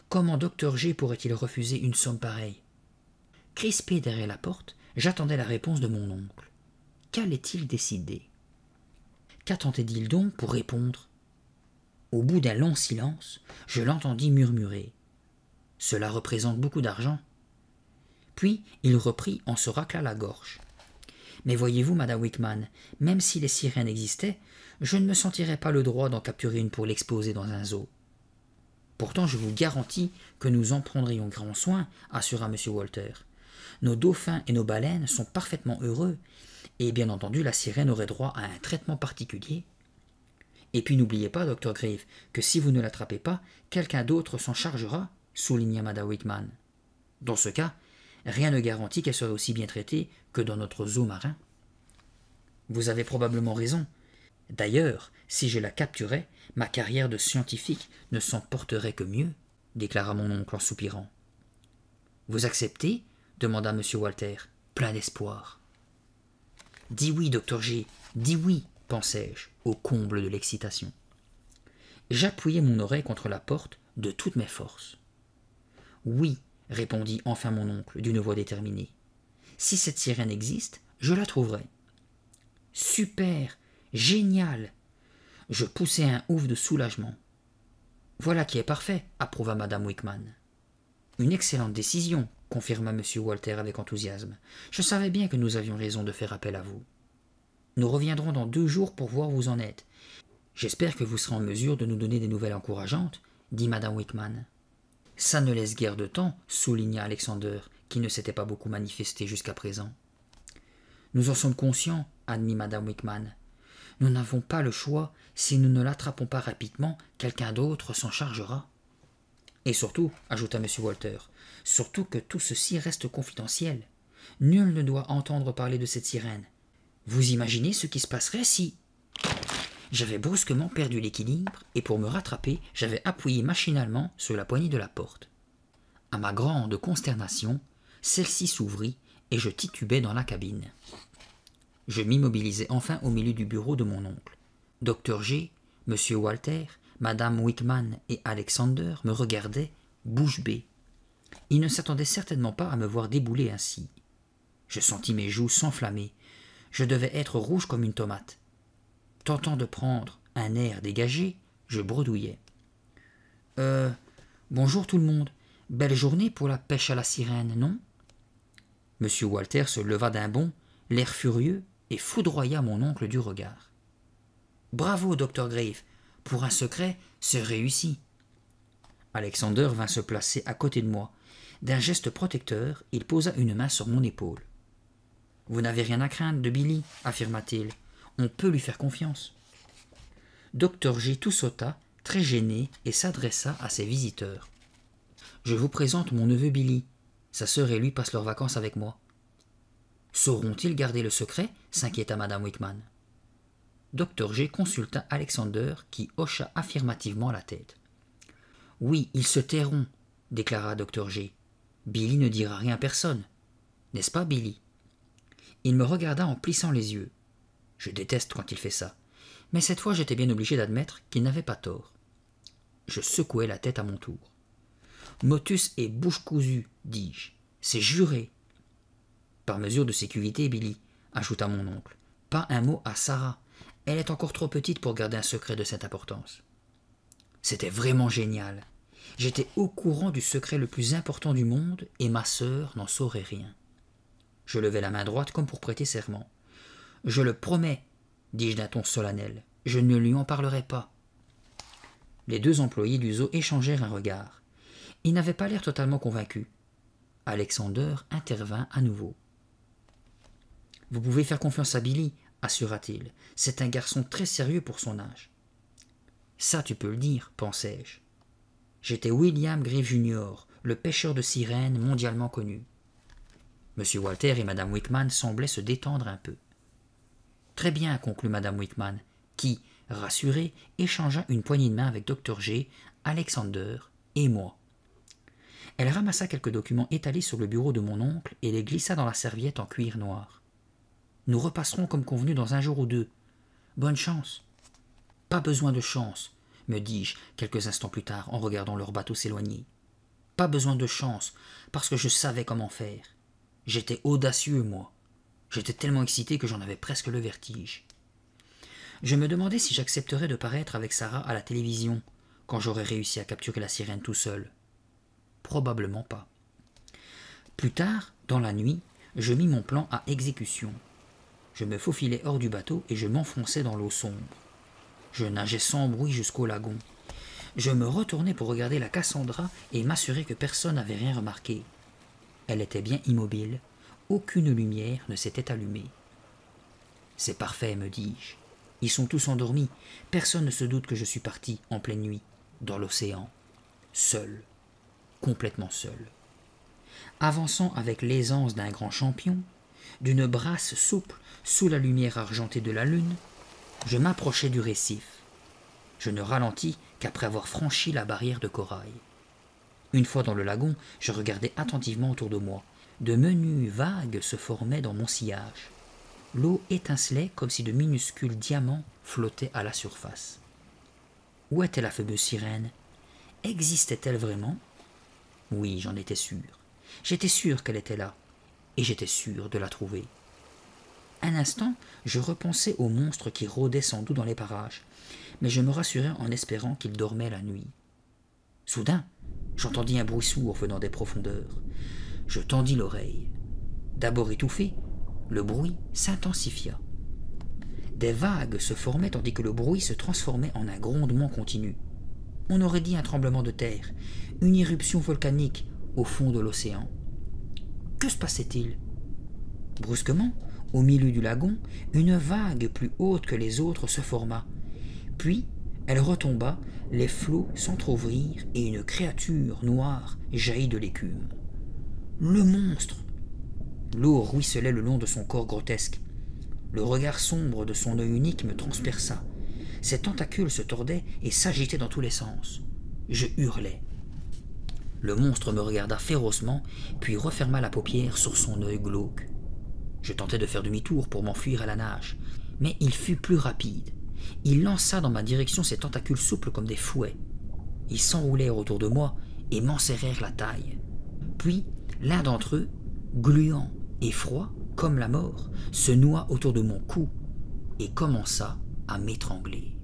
Comment Dr. G pourrait-il refuser une somme pareille? Crispé derrière la porte, j'attendais la réponse de mon oncle. Qu'allait-il décider? Qu'attendait-il donc pour répondre? Au bout d'un long silence, je l'entendis murmurer. « Cela représente beaucoup d'argent. » Puis il reprit en se raclant la gorge. « Mais voyez-vous, madame Wickman, même si les sirènes existaient, je ne me sentirais pas le droit d'en capturer une pour l'exposer dans un zoo. Pourtant, je vous garantis que nous en prendrions grand soin, assura M. Walter. Nos dauphins et nos baleines sont parfaitement heureux, et bien entendu la sirène aurait droit à un traitement particulier. Et puis n'oubliez pas, Dr. Grave, que si vous ne l'attrapez pas, quelqu'un d'autre s'en chargera, souligna madame Wickman. Dans ce cas, rien ne garantit qu'elle serait aussi bien traitée que dans notre zoo marin. Vous avez probablement raison. D'ailleurs, si je la capturais, ma carrière de scientifique ne s'en porterait que mieux, déclara mon oncle en soupirant. Vous acceptez? Demanda M. Walter, plein d'espoir. Dis oui, Dr. G, dis oui, pensai-je, au comble de l'excitation. J'appuyai mon oreille contre la porte de toutes mes forces. Oui, répondit enfin mon oncle d'une voix déterminée. Si cette sirène existe, je la trouverai. Super, génial. Je poussai un ouf de soulagement. Voilà qui est parfait, approuva madame Wickman. Une excellente décision, confirma M. Walter avec enthousiasme. Je savais bien que nous avions raison de faire appel à vous. Nous reviendrons dans 2 jours pour voir où vous en êtes. J'espère que vous serez en mesure de nous donner des nouvelles encourageantes, dit Madame Wickman. Ça ne laisse guère de temps, souligna Alexander, qui ne s'était pas beaucoup manifesté jusqu'à présent. Nous en sommes conscients, admit Madame Wickman. Nous n'avons pas le choix. Si nous ne l'attrapons pas rapidement, quelqu'un d'autre s'en chargera. Et surtout, ajouta M. Walter, surtout que tout ceci reste confidentiel. Nul ne doit entendre parler de cette sirène. Vous imaginez ce qui se passerait si... J'avais brusquement perdu l'équilibre et pour me rattraper, j'avais appuyé machinalement sur la poignée de la porte. À ma grande consternation, celle-ci s'ouvrit et je titubais dans la cabine. Je m'immobilisai enfin au milieu du bureau de mon oncle. Dr G, M. Walter, Madame Wickman et Alexander me regardaient, bouche bée. Ils ne s'attendaient certainement pas à me voir débouler ainsi. Je sentis mes joues s'enflammer. Je devais être rouge comme une tomate. Tentant de prendre un air dégagé, je bredouillais. Bonjour tout le monde. Belle journée pour la pêche à la sirène, non » M. Walter se leva d'un bond, l'air furieux, et foudroya mon oncle du regard. « Bravo, Dr Grave. Pour un secret, c'est réussi. » Alexander vint se placer à côté de moi. D'un geste protecteur, il posa une main sur mon épaule. « Vous n'avez rien à craindre de Billy, affirma-t-il. On peut lui faire confiance. » Dr G tout sauta, très gêné, et s'adressa à ses visiteurs. « Je vous présente mon neveu Billy. Sa sœur et lui passent leurs vacances avec moi. » « Sauront-ils garder le secret » s'inquiéta Madame Wickman. Dr G consulta Alexander, qui hocha affirmativement la tête. « Oui, ils se tairont, » déclara Dr G. « Billy ne dira rien à personne. N'est-ce pas, Billy ?» Il me regarda en plissant les yeux. Je déteste quand il fait ça, mais cette fois j'étais bien obligé d'admettre qu'il n'avait pas tort. Je secouai la tête à mon tour. « Motus et bouche cousue, dis-je. C'est juré. » « Par mesure de sécurité, Billy, » ajouta mon oncle. « Pas un mot à Sarah. Elle est encore trop petite pour garder un secret de cette importance. » C'était vraiment génial. J'étais au courant du secret le plus important du monde et ma sœur n'en saurait rien. Je levai la main droite comme pour prêter serment. « Je le promets, » dis-je d'un ton solennel. « Je ne lui en parlerai pas. » Les 2 employés du zoo échangèrent un regard. Ils n'avaient pas l'air totalement convaincus. Alexander intervint à nouveau. « Vous pouvez faire confiance à Billy, » assura-t-il. « C'est un garçon très sérieux pour son âge. »« Ça, tu peux le dire, pensai-je. J'étais William Grave Jr., le pêcheur de sirènes mondialement connu. » M. Walter et Mme Wickman semblaient se détendre un peu. « Très bien, » conclut Mme Wickman, qui, rassurée, échangea une poignée de main avec Dr G, Alexander et moi. Elle ramassa quelques documents étalés sur le bureau de mon oncle et les glissa dans la serviette en cuir noir. « Nous repasserons comme convenu dans 1 jour ou 2. Bonne chance. »« Pas besoin de chance, » me dis-je quelques instants plus tard en regardant leur bateau s'éloigner. « Pas besoin de chance, parce que je savais comment faire. J'étais audacieux, moi. J'étais tellement excité que j'en avais presque le vertige. Je me demandais si j'accepterais de paraître avec Sarah à la télévision quand j'aurais réussi à capturer la sirène tout seul. Probablement pas. Plus tard, dans la nuit, je mis mon plan à exécution. Je me faufilai hors du bateau et je m'enfonçai dans l'eau sombre. Je nageais sans bruit jusqu'au lagon. Je me retournai pour regarder la Cassandra et m'assurer que personne n'avait rien remarqué. Elle était bien immobile. Aucune lumière ne s'était allumée. « C'est parfait, me dis-je. Ils sont tous endormis. Personne ne se doute que je suis parti en pleine nuit, dans l'océan, seul, complètement seul. » Avançant avec l'aisance d'un grand champion, d'une brasse souple sous la lumière argentée de la lune, je m'approchai du récif. Je ne ralentis qu'après avoir franchi la barrière de corail. Une fois dans le lagon, je regardai attentivement autour de moi. De menus vagues se formaient dans mon sillage. L'eau étincelait comme si de minuscules diamants flottaient à la surface. Où était la fameuse sirène? Existait-elle vraiment? Oui, j'en étais sûr. J'étais sûr qu'elle était là, et j'étais sûr de la trouver. Un instant, je repensai au monstre qui rôdait sans doute dans les parages, mais je me rassurai en espérant qu'il dormait la nuit. Soudain, j'entendis un bruit sourd venant des profondeurs. Je tendis l'oreille. D'abord étouffé, le bruit s'intensifia. Des vagues se formaient tandis que le bruit se transformait en un grondement continu. On aurait dit un tremblement de terre, une éruption volcanique au fond de l'océan. Que se passait-il? Brusquement, au milieu du lagon, une vague plus haute que les autres se forma. Puis, elle retomba, les flots s'entr'ouvrirent et une créature noire jaillit de l'écume. Le monstre! L'eau ruisselait le long de son corps grotesque. Le regard sombre de son œil unique me transperça. Ses tentacules se tordaient et s'agitaient dans tous les sens. Je hurlai. Le monstre me regarda férocement, puis referma la paupière sur son œil glauque. Je tentai de faire demi-tour pour m'enfuir à la nage, mais il fut plus rapide. Il lança dans ma direction ses tentacules souples comme des fouets. Ils s'enroulèrent autour de moi et m'enserrèrent la taille. Puis, l'un d'entre eux, gluant et froid, comme la mort, se noua autour de mon cou et commença à m'étrangler.